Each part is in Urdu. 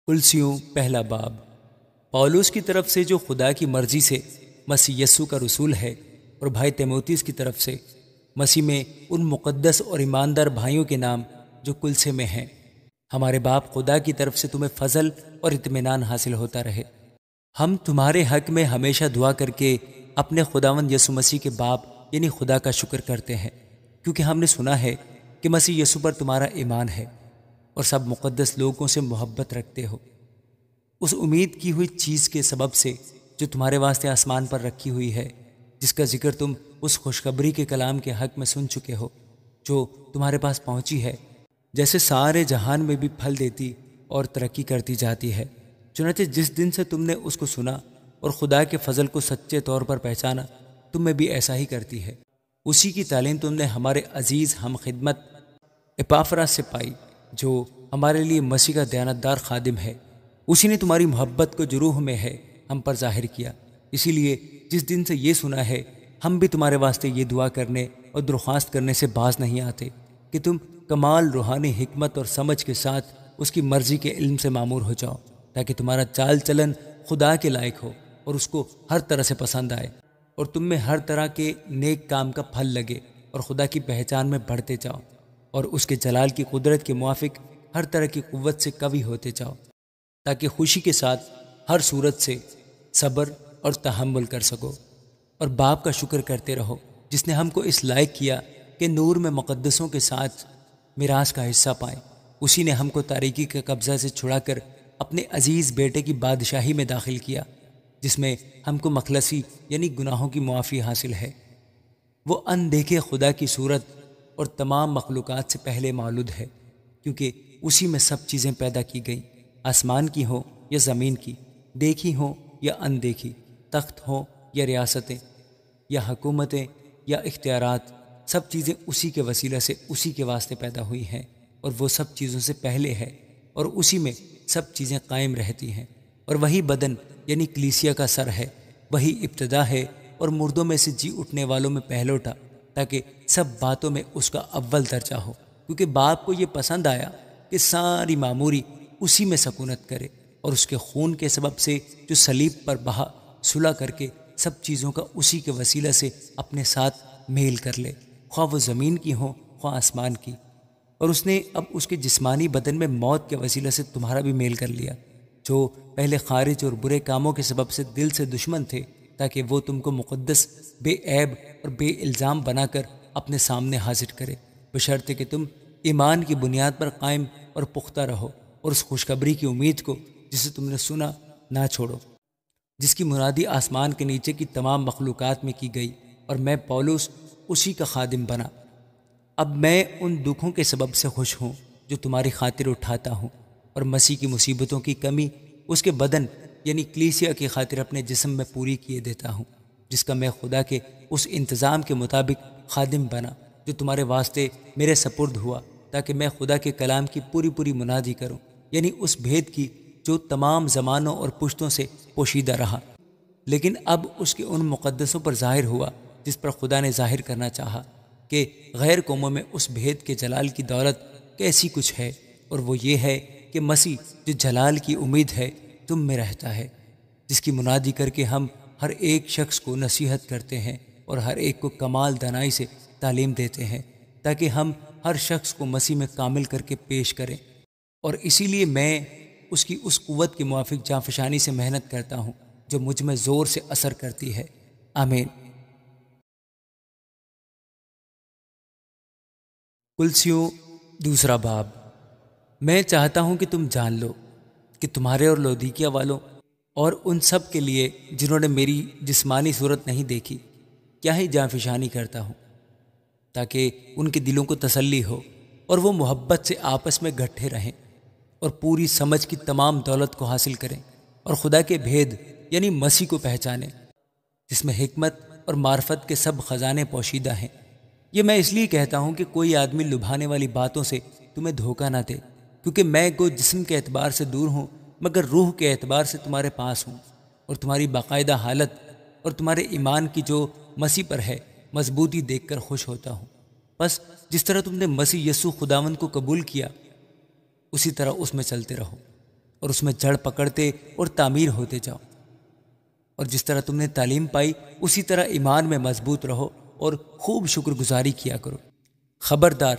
کلسیوں پہلا باب۔ پولس کی طرف سے جو خدا کی مرضی سے مسیح یسوع کا رسول ہے، اور بھائی تیموتھیوس کی طرف سے مسیح میں ان مقدس اور ایماندار بھائیوں کے نام جو کلسے میں ہیں، ہمارے باپ خدا کی طرف سے تمہیں فضل اور اطمینان حاصل ہوتا رہے۔ ہم تمہارے حق میں ہمیشہ دعا کر کے اپنے خداوند یسوع مسیح کے باپ یعنی خدا کا شکر کرتے ہیں، کیونکہ ہم نے سنا ہے کہ مسیح یسوع پر تمہارا ایمان ہے اور سب مقدس لوگوں سے محبت رکھتے ہو، اس امید کی ہوئی چیز کے سبب سے جو تمہارے واسطے آسمان پر رکھی ہوئی ہے، جس کا ذکر تم اس خوشخبری کے کلام کے حق میں سن چکے ہو جو تمہارے پاس پہنچی ہے، جیسے سارے جہان میں بھی پھل دیتی اور ترقی کرتی جاتی ہے۔ چنانچہ جس دن سے تم نے اس کو سنا اور خدا کے فضل کو سچے طور پر پہچانا، تم میں بھی ایسا ہی کرتی ہے۔ اسی کی تعلیم تم نے ہمارے عزیز ہم خدمت اپافراس سے پائی، جو ہمارے لیے مسیح کا دیانتدار خادم ہے۔ اسی نے تمہاری محبت کو جو روح میں ہے ہم پر ظاہر کیا۔ اسی لیے جس دن سے یہ سنا ہے، ہم بھی تمہارے واسطے یہ دعا کرنے اور درخواست کرنے سے باز نہیں آتے کہ تم کمال روحانی حکمت اور سمجھ کے ساتھ اس کی مرضی کے علم سے معمور ہو جاؤ، تاکہ تمہارا چال چلن خدا کے لائق ہو اور اس کو ہر طرح سے پسند آئے، اور تم میں ہر طرح کے نیک کام کا پھل لگے اور خدا کی پہچان میں بڑھتے جاؤ، اور اس کے جلال کی قدرت کے موافق ہر طرح کی قوت سے قوی ہوتے جاؤ، تاکہ خوشی کے ساتھ ہر صورت سے صبر اور تحمل کر سکو، اور باپ کا شکر کرتے رہو جس نے ہم کو اس لائق کیا کہ نور میں مقدسوں کے ساتھ میراث کا حصہ پائیں۔ اسی نے ہم کو تاریکی کے قبضہ سے چھڑا کر اپنے عزیز بیٹے کی بادشاہی میں داخل کیا، جس میں ہم کو مخلصی یعنی گناہوں کی معافی حاصل ہے۔ وہ اندیکھے خدا کی صورت اور تمام مخلوقات سے پہلے مولود ہے، کیونکہ اسی میں سب چیزیں پیدا کی گئیں، آسمان کی ہوں یا زمین کی، دیکھی ہوں یا اندیکھی، تخت ہوں یا ریاستیں یا حکومتیں یا اختیارات، سب چیزیں اسی کے وسیلہ سے اسی کے واسطے پیدا ہوئی ہیں، اور وہ سب چیزوں سے پہلے ہے، اور اسی میں سب چیزیں قائم رہتی ہیں۔ اور وہی بدن یعنی کلیسیا کا سر ہے، وہی ابتدا ہے اور مردوں میں سے جی اٹھنے والوں میں پہلوٹا، تاکہ سب باتوں میں اس کا اول درجہ ہو، کیونکہ باپ کو یہ پسند آیا کہ ساری معموری اسی میں سکونت کرے، اور اس کے خون کے سبب سے جو صلیب پر بہا صلح کر کے سب چیزوں کا اسی کے وسیلہ سے اپنے ساتھ میل کر لے، خواہ وہ زمین کی ہوں خواہ آسمان کی۔ اور اس نے اب اس کے جسمانی بدن میں موت کے وسیلہ سے تمہارا بھی میل کر لیا، جو پہلے خارج اور برے کاموں کے سبب سے دل سے دشمن تھے، تاکہ وہ تم کو مقدس، بے عیب اور بے الزام بنا کر اپنے سامنے حاضر کرے، بشرطے کہ تم ایمان کی بنیاد پر قائم اور پختہ رہو، اور اس خوشخبری کی امید کو جسے تم نے سنا نہ چھوڑو، جس کی منادی آسمان کے نیچے کی تمام مخلوقات میں کی گئی، اور میں پولس اسی کا خادم بنا۔ اب میں ان دکھوں کے سبب سے خوش ہوں جو تمہاری خاطر اٹھاتا ہوں، اور مسیح کی مصیبتوں کی کمی اس کے بدن یعنی کلیسیا کی خاطر اپنے جسم میں پوری کیے دیتا ہوں، جس کا میں خدا کے اس انتظام کے مطابق خادم بنا جو تمہارے واسطے میرے سپرد ہوا، تاکہ میں خدا کے کلام کی پوری منادی کروں، یعنی اس بھید کی جو تمام زمانوں اور پشتوں سے پوشیدہ رہا، لیکن اب اس کے ان مقدسوں پر ظاہر ہوا جس پر خدا نے ظاہر کرنا چاہا کہ غیر قوموں میں اس بھید کے جلال کی دولت کیسی کچھ ہے، اور وہ یہ ہے کہ مسیح جو جلال کی امید ہے تم میں رہتا ہے، جس کی منادی کر کے ہم ہر ایک شخص کو نصیحت کرتے ہیں اور ہر ایک کو کمال دانائی سے تعلیم دیتے ہیں، تاکہ ہم ہر شخص کو مسیح میں کامل کر کے پیش کریں۔ اور اسی لیے میں اس کی اس قوت کے موافق جانفشانی سے محنت کرتا ہوں جو مجھ میں زور سے اثر کرتی ہے۔ آمین۔ کلسیوں دوسرا باب۔ میں چاہتا ہوں کہ تم جان لو کہ تمہارے اور لودیکیا والوں اور ان سب کے لیے جنہوں نے میری جسمانی صورت نہیں دیکھی کیا ہی جانفشانی کرتا ہوں، تاکہ ان کے دلوں کو تسلی ہو اور وہ محبت سے آپس میں گٹھے رہیں اور پوری سمجھ کی تمام دولت کو حاصل کریں، اور خدا کے بھید یعنی مسیح کو پہچانیں، جس میں حکمت اور معرفت کے سب خزانے پوشیدہ ہیں۔ یہ میں اس لیے کہتا ہوں کہ کوئی آدمی لبھانے والی باتوں سے تمہیں دھوکہ نہ دے، کیونکہ میں گو جسم کے اعتبار سے دور ہوں مگر روح کے اعتبار سے تمہارے پاس ہوں، اور تمہاری باقاعدہ حالت اور تمہارے ایمان کی جو مسیح پر ہے مضبوطی دیکھ کر خوش ہوتا ہوں۔ بس جس طرح تم نے مسیح یسوع خداوند کو قبول کیا اسی طرح اس میں چلتے رہو، اور اس میں جڑ پکڑتے اور تعمیر ہوتے جاؤ، اور جس طرح تم نے تعلیم پائی اسی طرح ایمان میں مضبوط رہو اور خوب شکر گزاری کیا کرو۔ خبردار،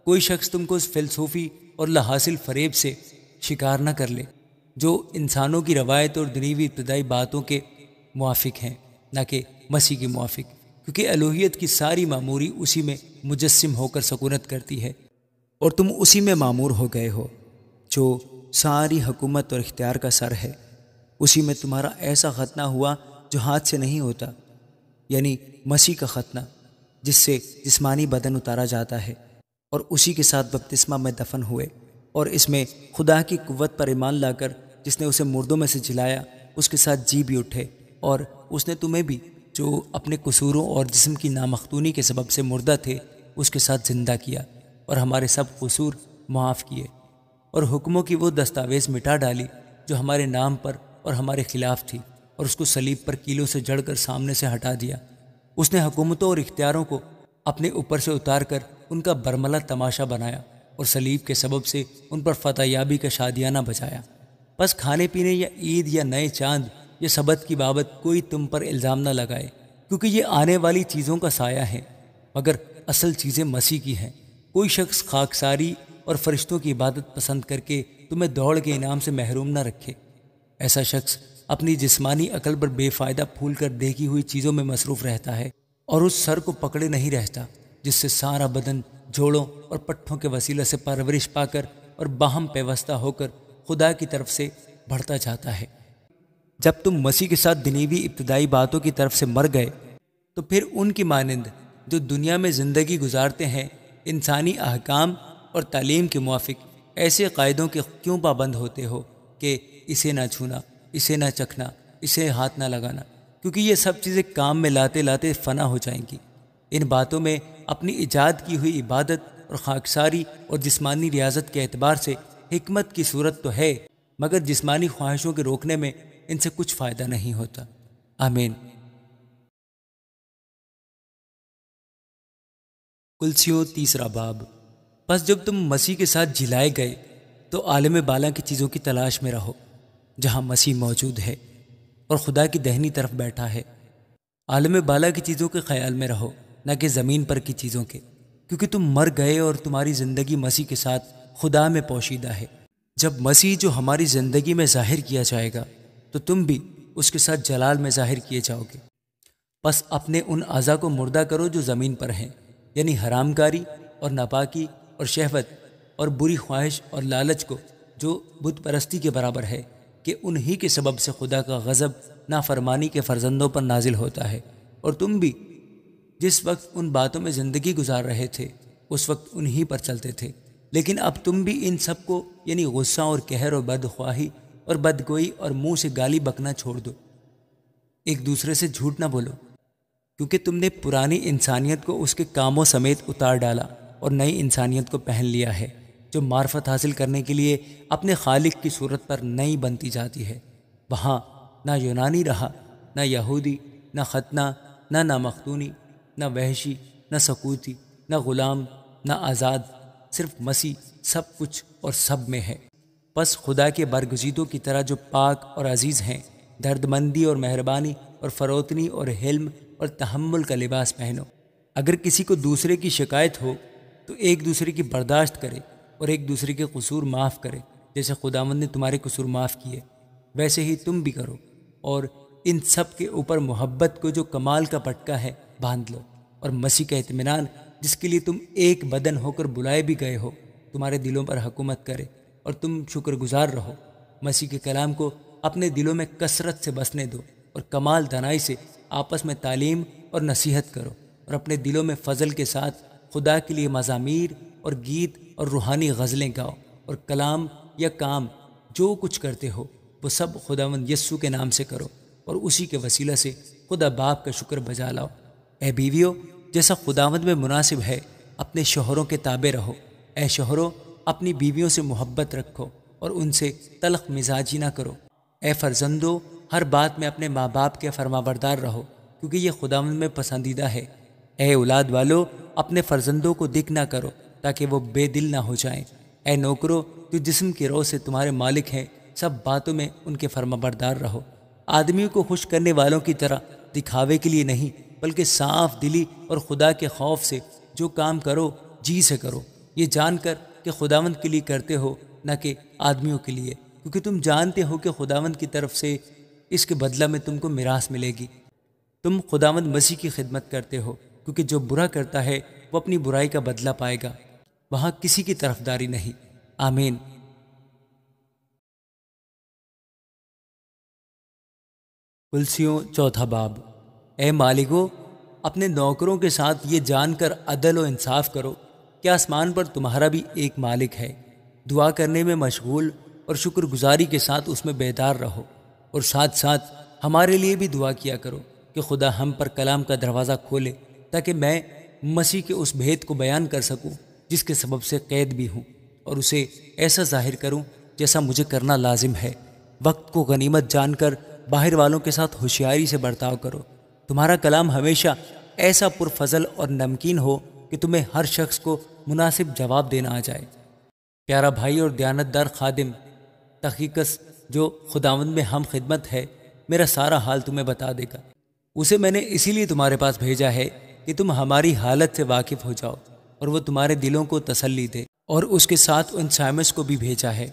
کوئی شخص تم کو اس فلسفی اور لاحاصل فریب سے شکار نہ کر لے جو انسانوں کی روایت اور دنیوی ابتدائی باتوں کے موافق ہیں، نہ کہ مسیح کے موافق، کیونکہ الوہیت کی ساری معموری اسی میں مجسم ہو کر سکونت کرتی ہے، اور تم اسی میں معمور ہو گئے ہو جو ساری حکومت اور اختیار کا سر ہے۔ اسی میں تمہارا ایسا ختنہ ہوا جو ہاتھ سے نہیں ہوتا، یعنی مسیح کا ختنہ جس سے جسمانی بدن اتارا جاتا ہے، اور اسی کے ساتھ بپتسمہ میں دفن ہوئے، اور اس میں خدا کی قوت پر ایمان لا کر جس نے اسے مردوں میں سے جلایا اس کے ساتھ جی بھی اٹھے، اور اس نے تمہیں بھی جو اپنے قصوروں اور جسم کی نامختونی کے سبب سے مردہ تھے اس کے ساتھ زندہ کیا، اور ہمارے سب قصور معاف کیے، اور حکموں کی وہ دستاویز مٹا ڈالی جو ہمارے نام پر اور ہمارے خلاف تھی، اور اس کو صلیب پر کیلوں سے جڑ کر سامنے سے ہٹا دیا۔ اس نے حکومتوں اور اختیاروں کو اپنے اوپر سے اتار کر ان کا برملا تماشا بنایا، اور صلیب کے سبب سے ان پر فتح یابی کا شادیانہ بجایا۔ بس کھانے پینے یا عید یا نئے چاند یا سبت کی بابت کوئی تم پر الزام نہ لگائے، کیونکہ یہ آنے والی چیزوں کا سایہ ہے، مگر اصل چیزیں مسیح کی ہیں۔ کوئی شخص خاکساری اور فرشتوں کی عبادت پسند کر کے تمہیں دوڑ کے انعام سے محروم نہ رکھے۔ ایسا شخص اپنی جسمانی عقل پر بے فائدہ پھول کر دیکھی ہوئی چیزوں میں مصروف رہتا ہے، اور اس سر کو پکڑے نہیں رہتا جس سے سارا بدن جوڑوں اور پٹھوں کے وسیلہ سے پرورش پا کر اور باہم پیوستہ ہو کر خدا کی طرف سے بڑھتا جاتا ہے۔ جب تم مسیح کے ساتھ دنیوی ابتدائی باتوں کی طرف سے مر گئے تو پھر ان کی مانند جو دنیا میں زندگی گزارتے ہیں انسانی احکام اور تعلیم کے موافق ایسے قاعدوں کے کیوں پابند ہوتے ہو کہ اسے نہ چھونا، اسے نہ چکھنا، اسے ہاتھ نہ لگانا، کیونکہ یہ سب چیزیں کام میں لاتے لاتے فنا ہو جائیں گی۔ ان باتوں میں اپنی ایجاد کی ہوئی عبادت اور خاکساری اور جسمانی ریاضت کے اعتبار سے حکمت کی صورت تو ہے، مگر جسمانی خواہشوں کے روکنے میں ان سے کچھ فائدہ نہیں ہوتا۔ آمین۔ کلسیوں تیسرا باب۔ پس جب تم مسیح کے ساتھ جلائے گئے تو عالم بالا کی چیزوں کی تلاش میں رہو جہاں مسیح موجود ہے اور خدا کی دہنی طرف بیٹھا ہے۔ عالم بالا کی چیزوں کے خیال میں رہو، نہ کہ زمین پر کی چیزوں کے، کیونکہ تم مر گئے اور تمہاری زندگی مسیح کے ساتھ خدا میں پوشیدہ ہے۔ جب مسیح جو ہماری زندگی میں ظاہر کیا جائے گا تو تم بھی اس کے ساتھ جلال میں ظاہر کیے جاؤ گے۔ پس اپنے ان اعضاء کو مردہ کرو جو زمین پر ہیں، یعنی حرام کاری اور ناپاکی اور شہوت اور بری خواہش اور لالچ کو، جو بت پرستی کے برابر ہے، کہ انہی کے سبب سے خدا کا غضب نافرمانی کے فرزندوں پر نازل ہوتا ہے۔ اور تم بھی جس وقت ان باتوں میں زندگی گزار رہے تھے اس وقت انہی پر چلتے تھے، لیکن اب تم بھی ان سب کو، یعنی غصہ اور قہر اور بدخواہی اور بدگوئی اور منہ سے گالی بکنا چھوڑ دو۔ ایک دوسرے سے جھوٹ نہ بولو، کیونکہ تم نے پرانی انسانیت کو اس کے کاموں سمیت اتار ڈالا اور نئی انسانیت کو پہن لیا ہے، جو معرفت حاصل کرنے کے لیے اپنے خالق کی صورت پر نئی بنتی جاتی ہے۔ وہاں نہ یونانی رہا، نہ یہودی، نہ ختنہ، نہ نامختونی، نہ وحشی، نہ سکوتی، نہ غلام، نہ آزاد، صرف مسیح سب کچھ اور سب میں ہے۔ پس خدا کے برگزیدوں کی طرح جو پاک اور عزیز ہیں، درد مندی اور مہربانی اور فروتنی اور حلم اور تحمل کا لباس پہنو۔ اگر کسی کو دوسرے کی شکایت ہو تو ایک دوسرے کی برداشت کرے اور ایک دوسرے کے قصور معاف کرے، جیسے خداوند نے تمہارے قصور معاف کیے ویسے ہی تم بھی کرو، اور ان سب کے اوپر محبت کو جو کمال کا پٹکا ہے باندھ لو، اور مسیح کا اطمینان جس کے لیے تم ایک بدن ہو کر بلائے بھی گئے ہو تمہارے دلوں پر حکومت کرے، اور تم شکر گزار رہو۔ مسیح کے کلام کو اپنے دلوں میں کثرت سے بسنے دو، اور کمال دانائی سے آپس میں تعلیم اور نصیحت کرو، اور اپنے دلوں میں فضل کے ساتھ خدا کے لیے مزامیر اور گیت اور روحانی غزلیں گاؤ، اور کلام یا کام جو کچھ کرتے ہو وہ سب خداوند یسوع کے نام سے کرو، اور اسی کے وسیلہ سے خدا باپ کا شکر بجا لاؤ۔ اے بیویو، جیسا خداوند میں مناسب ہے اپنے شوہروں کے تابع رہو۔ اے شوہروں، اپنی بیویوں سے محبت رکھو اور ان سے تلخ مزاجی نہ کرو۔ اے فرزندو، ہر بات میں اپنے ماں باپ کے فرمانبردار رہو، کیونکہ یہ خداوند میں پسندیدہ ہے۔ اے اولاد والو، اپنے فرزندوں کو دکھ نہ کرو تاکہ وہ بے دل نہ ہو جائیں۔ اے نوکرو، جو جسم کی روح سے تمہارے مالک ہیں سب باتوں میں ان کے فرما بردار رہو، آدمیوں کو خوش کرنے والوں کی طرح دکھاوے کے لیے نہیں بلکہ صاف دلی اور خدا کے خوف سے جو کام کرو جی سے کرو، یہ جان کر کہ خداوند کے لیے کرتے ہو نہ کہ آدمیوں کے لیے، کیونکہ تم جانتے ہو کہ خداوند کی طرف سے اس کے بدلہ میں تم کو میراث ملے گی۔ تم خداوند مسیح کی خدمت کرتے ہو، کیونکہ جو برا کرتا ہے وہ اپنی برائی کا بدلہ پائے گا، وہاں کسی کی طرفداری نہیں۔ آمین۔ کلسیوں چوتھا باب۔ اے مالکو، اپنے نوکروں کے ساتھ یہ جان کر عدل و انصاف کرو کہ آسمان پر تمہارا بھی ایک مالک ہے۔ دعا کرنے میں مشغول اور شکر گزاری کے ساتھ اس میں بیدار رہو، اور ساتھ ساتھ ہمارے لیے بھی دعا کیا کرو کہ خدا ہم پر کلام کا دروازہ کھولے تاکہ میں مسیح کے اس بھید کو بیان کر سکوں جس کے سبب سے قید بھی ہوں، اور اسے ایسا ظاہر کروں جیسا مجھے کرنا لازم ہے۔ وقت کو غنیمت جان کر باہر والوں کے ساتھ ہوشیاری سے برتاؤ کرو۔ تمہارا کلام ہمیشہ ایسا پرفضل اور نمکین ہو کہ تمہیں ہر شخص کو مناسب جواب دینا آ جائے۔ پیارا بھائی اور دیانتدار خادم تخیکس جو خداوند میں ہم خدمت ہے، میرا سارا حال تمہیں بتا دے گا۔ اسے میں نے اسی لیے تمہارے پاس بھیجا ہے کہ تم ہماری حالت سے واقف ہو جاؤ اور وہ تمہارے دلوں کو تسلی دے، اور اس کے ساتھ ان سائمس کو بھی بھیجا ہے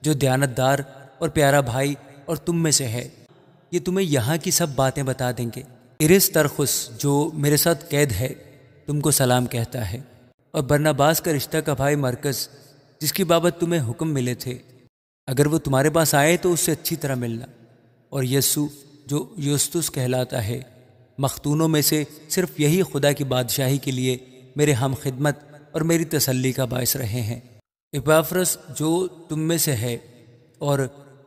جو دیانتدار اور پیارا بھائی اور تم میں سے ہے۔ یہ تمہیں یہاں کی سب باتیں بتا دیں گے۔ ارس ترخس جو میرے ساتھ قید ہے تم کو سلام کہتا ہے، اور برناباس کا رشتہ کا بھائی مرکز جس کی بابت تمہیں حکم ملے تھے، اگر وہ تمہارے پاس آئے تو اس سے اچھی طرح ملنا، اور یسوع جو یوستس کہلاتا ہے۔ مختونوں میں سے صرف یہی خدا کی بادشاہی کے لیے میرے ہم خدمت اور میری تسلی کا باعث رہے ہیں۔ اپافرس جو تم میں سے ہے اور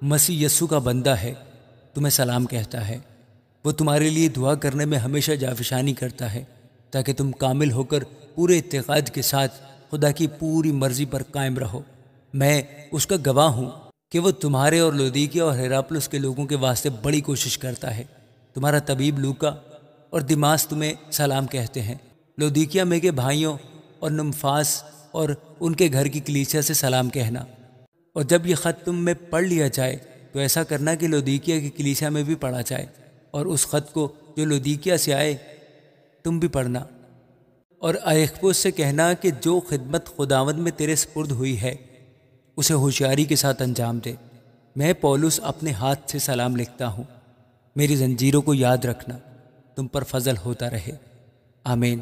مسیح یسوع کا بندہ ہے تمہیں سلام کہتا ہے۔ وہ تمہارے لیے دعا کرنے میں ہمیشہ جافشانی کرتا ہے تاکہ تم کامل ہو کر پورے اعتقاد کے ساتھ خدا کی پوری مرضی پر قائم رہو۔ میں اس کا گواہ ہوں کہ وہ تمہارے اور لودیکیا اور ہیراپلس کے لوگوں کے واسطے بڑی کوشش کرتا ہے۔ تمہارا طبیب لوکا اور دماس تمہیں سلام کہتے ہیں۔ لودیکیا میں کے بھائیوں اور نمفاس اور ان کے گھر کی کلیسیا سے سلام کہنا، اور جب یہ خط تم میں پڑھ لیا جائے تو ایسا کرنا کہ لودیکیا کی کلیسیا میں بھی پڑھا جائے، اور اس خط کو جو لودیکیا سے آئے تم بھی پڑھنا، اور ارخپس سے کہنا کہ جو خدمت خداوند میں تیرے سپرد ہوئی ہے اسے ہوشیاری کے ساتھ انجام دے۔ میں پولس اپنے ہاتھ سے سلام لکھتا ہوں۔ میری زنجیروں کو یاد رکھنا۔ تم پر فضل ہوتا رہے۔ آمین۔